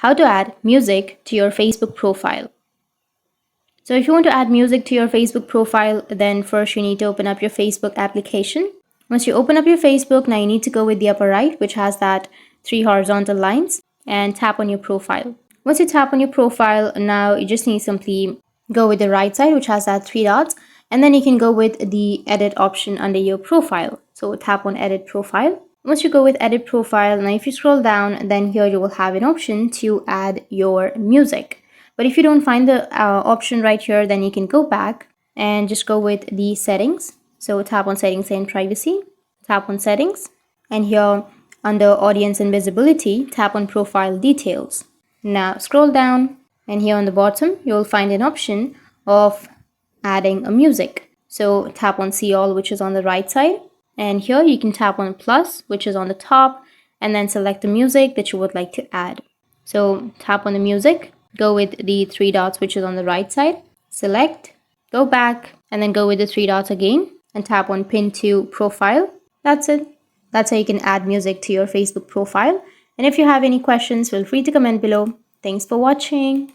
how to add music to your Facebook profile. So if you want to add music to your Facebook profile, then first you need to open up your Facebook application. Once you open up your Facebook, now you need to go with the upper right, which has that 3 horizontal lines, and tap on your profile. Once you tap on your profile, now you just need to simply go with the right side, which has that 3 dots, and then you can go with the edit option under your profile. So tap on edit profile. Once you go with edit profile, now if you scroll down, then here you will have an option to add your music. But if you don't find the option right here, then you can go back and just go with the settings. So tap on settings and privacy, tap on settings, and here under audience and visibility, tap on profile details. Now scroll down, and here on the bottom, you'll find an option of adding a music. So tap on see all, which is on the right side. And here you can tap on plus, which is on the top, and then select the music that you would like to add. So tap on the music, go with the 3 dots, which is on the right side, select, go back, and then go with the 3 dots again, and tap on pin to profile. That's it. That's how you can add music to your Facebook profile. And if you have any questions, feel free to comment below. Thanks for watching.